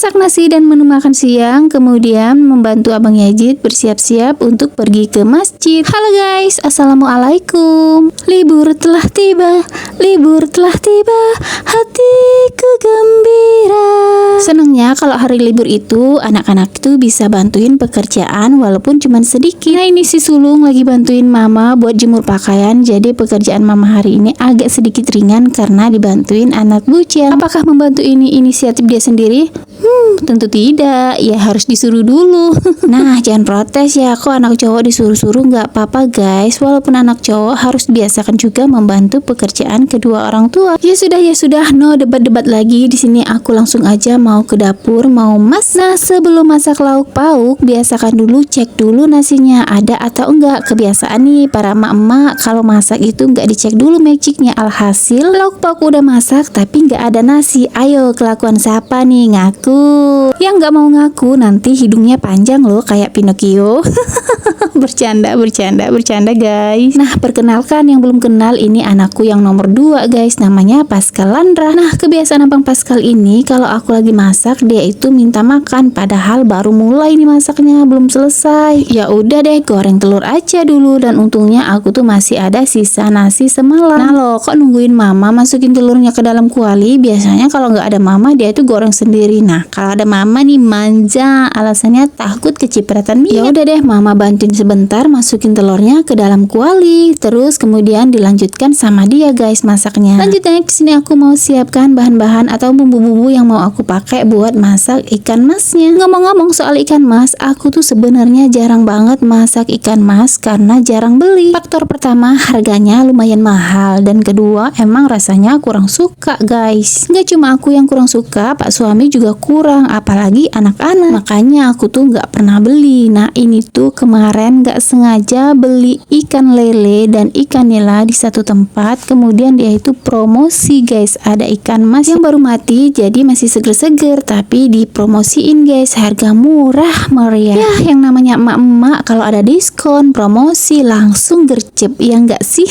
Masak nasi dan menu makan siang, kemudian membantu Abang Yazid bersiap-siap untuk pergi ke masjid. Halo guys, assalamualaikum. Libur telah tiba, hatiku gembira. Senangnya kalau hari libur itu anak-anak itu bisa bantuin pekerjaan walaupun cuma sedikit. Nah, ini si sulung lagi bantuin mama buat jemur pakaian. Jadi pekerjaan mama hari ini agak sedikit ringan karena dibantuin anak bujang. Apakah membantu ini inisiatif dia sendiri? Tentu tidak, ya harus disuruh dulu. Nah, jangan protes ya, kok anak cowok disuruh-suruh nggak apa-apa guys. Walaupun anak cowok harus biasakan juga membantu pekerjaan kedua orang tua. Ya sudah, no debat-debat lagi. Di sini aku langsung aja mau ke dapur, mau masak. Nah, sebelum masak lauk pauk, biasakan dulu cek dulu nasinya ada atau enggak. Kebiasaan nih para emak-emak kalau masak itu nggak dicek dulu magicnya. Alhasil lauk pauk udah masak tapi nggak ada nasi. Ayo, kelakuan siapa nih ngaku? Yang nggak mau ngaku nanti hidungnya panjang loh kayak Pinocchio. bercanda guys. Nah, perkenalkan yang belum kenal, ini anakku yang nomor 2 guys, namanya Pascal Landra. Nah, kebiasaan Abang Pascal ini kalau aku lagi masak dia itu minta makan padahal baru mulai nih masaknya, belum selesai. Ya udah deh, goreng telur aja dulu dan untungnya aku tuh masih ada sisa nasi semalam. Nah loh, kok nungguin mama masukin telurnya ke dalam kuali? Biasanya kalau nggak ada mama dia itu goreng sendiri. Nah, kalau ada mama nih manja, alasannya takut kecipratan minyak. Ya udah deh, mama bantuin sebentar masukin telurnya ke dalam kuali. Terus kemudian dilanjutkan sama dia guys masaknya. Lanjutnya di sini aku mau siapkan bahan-bahan atau bumbu-bumbu yang mau aku pakai buat masak ikan masnya. Ngomong-ngomong soal ikan mas, aku tuh sebenarnya jarang banget masak ikan mas karena jarang beli. Faktor pertama, harganya lumayan mahal, dan kedua, emang rasanya kurang suka guys. Nggak cuma aku yang kurang suka, Pak suami juga kurang, apalagi anak-anak. Makanya aku tuh nggak pernah beli. Nah, ini tuh kemarin nggak sengaja beli ikan lele dan ikan nila di satu tempat, kemudian dia itu promosi guys. Ada ikan mas yang baru mati jadi masih seger-seger tapi dipromosiin guys, harga murah meriah. Ya, yang namanya emak-emak kalau ada diskon promosi langsung gercep, ya nggak sih?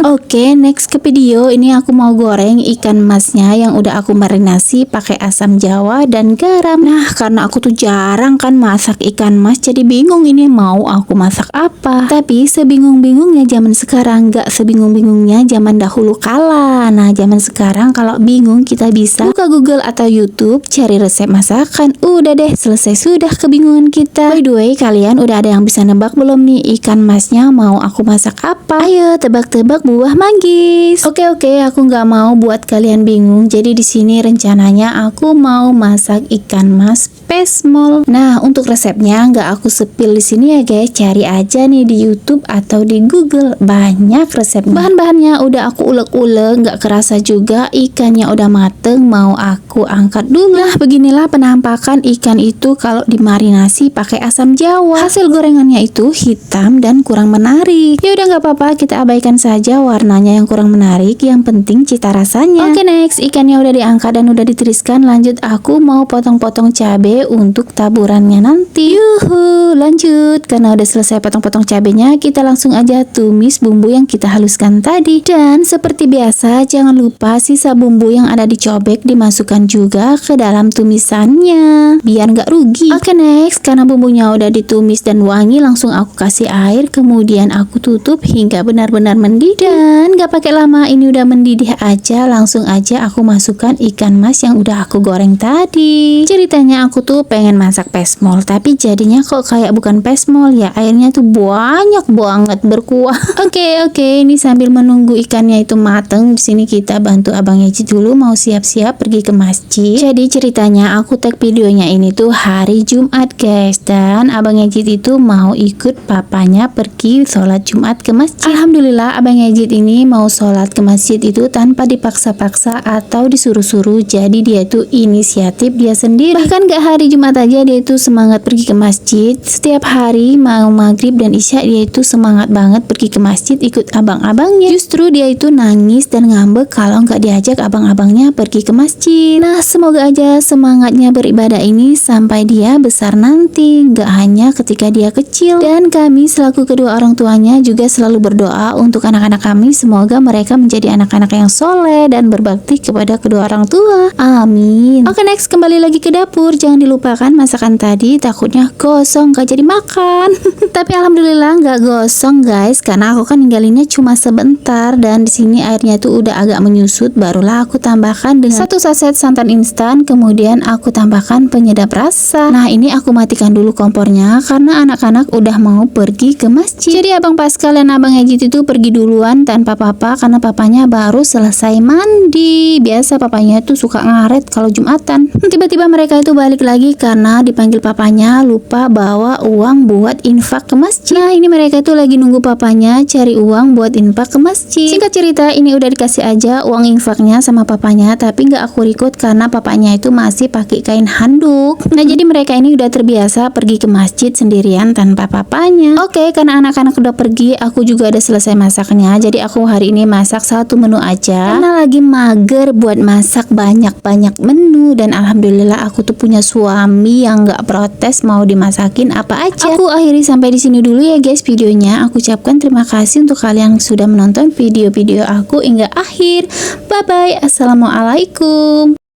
Oke, next ke video. Ini aku mau goreng ikan masnya yang udah aku marinasi pakai asam jawa dan garam. Nah, karena aku tuh jarang kan masak ikan mas, jadi bingung ini mau aku masak apa. Tapi sebingung-bingungnya zaman sekarang, nggak sebingung-bingungnya zaman dahulu kala. Nah, zaman sekarang kalau bingung kita bisa buka Google atau YouTube, cari resep masakan. Udah deh, selesai sudah kebingungan kita. By the way, kalian udah ada yang bisa nebak belum nih ikan masnya mau aku masak apa? Ayo tebak-tebak buah manggis. Oke, aku nggak mau buat kalian bingung. Jadi di sini rencananya aku mau masak ikan mas pesmol. Nah, untuk resepnya nggak aku sepil di sini ya guys. Cari aja nih di YouTube atau di Google, banyak resepnya. Bahan-bahannya udah aku ulek-ulek, nggak kerasa juga ikannya udah mateng. Mau aku angkat dulu. Nah, beginilah penampakan ikan itu kalau dimarinasi pakai asam jawa. Hasil gorengannya itu hitam dan kurang menarik. Ya udah nggak apa-apa, kita abaikan saja warnanya yang kurang menarik. Yang penting cita rasanya. Oke, next, ikannya udah diangkat dan udah ditiriskan. Lanjut, aku mau potong-potong cabai untuk taburannya nanti. Yuhu, lanjut. Karena udah selesai potong-potong cabenya, kita langsung aja tumis bumbu yang kita haluskan tadi. Dan seperti biasa, jangan lupa sisa bumbu yang ada di cobek dimasukkan juga ke dalam tumisannya biar nggak rugi. Oke, next, karena bumbunya udah ditumis dan wangi, langsung aku kasih air, kemudian aku tutup hingga benar-benar mendidih. Dan nggak pakai lama, ini udah mendidih aja, langsung aja aku masukkan ikan mas yang udah aku goreng tadi. Ceritanya aku tuh pengen masak pesmol, tapi jadinya kok kayak bukan pesmol ya, airnya tuh banyak banget berkuah. Oke, ini sambil menunggu ikannya itu mateng, di sini kita bantu Abang Yazid dulu mau siap-siap pergi ke masjid. Jadi ceritanya aku tag videonya ini tuh hari Jumat guys, dan Abang Yazid itu mau ikut papanya pergi sholat Jumat ke masjid. Alhamdulillah Abang Yazid ini mau sholat ke masjid itu tanpa dipaksa-paksa atau disuruh-suruh, jadi dia itu inisiatif dia sendiri. Bahkan gak hari Jumat aja dia itu semangat pergi ke masjid. Setiap hari mau mau maghrib dan isya dia itu semangat banget pergi ke masjid ikut abang-abangnya. Justru dia itu nangis dan ngambek kalau nggak diajak abang-abangnya pergi ke masjid. Nah, semoga aja semangatnya beribadah ini sampai dia besar nanti, nggak hanya ketika dia kecil. Dan kami selaku kedua orang tuanya juga selalu berdoa untuk anak-anak kami, semoga mereka menjadi anak-anak yang soleh dan berbakti kepada kedua orang tua. Amin. Oke, next, kembali lagi ke dapur. Jangan dilupakan masakan tadi, takutnya gosong gak jadi makan. Tapi alhamdulillah nggak gosong guys, karena aku kan ninggalinnya cuma sebentar. Dan di sini airnya tuh udah agak menyusut, barulah aku tambahkan dengan 1 saset santan instan, kemudian aku tambahkan penyedap rasa. Nah, ini aku matikan dulu kompornya karena anak-anak udah mau pergi ke masjid. Jadi abang Pascal dan abang Ejit itu pergi duluan tanpa papa karena papanya baru selesai mandi. Biasa papanya tuh suka ngaret kalau Jumatan. Tiba-tiba mereka itu balik lagi karena dipanggil papanya lupa bawa uang buat infak ke masjid. Nah, ini mereka tuh lagi nunggu papanya cari uang buat infak ke masjid. Singkat cerita, ini udah dikasih aja uang infaknya sama papanya, tapi nggak aku record karena papanya itu masih pakai kain handuk. Nah, jadi mereka ini udah terbiasa pergi ke masjid sendirian tanpa papanya. Oke, karena anak-anak udah pergi, aku juga udah selesai masaknya. Jadi aku hari ini masak 1 menu aja karena lagi mager buat masak banyak-banyak menu. Dan alhamdulillah aku tuh punya suami yang nggak protes mau dimasakin apa aja. Aku akhiri sampai di sini dulu ya guys videonya. Aku ucapkan terima kasih untuk kalian yang sudah menonton video-video aku hingga akhir. Bye bye. Assalamualaikum.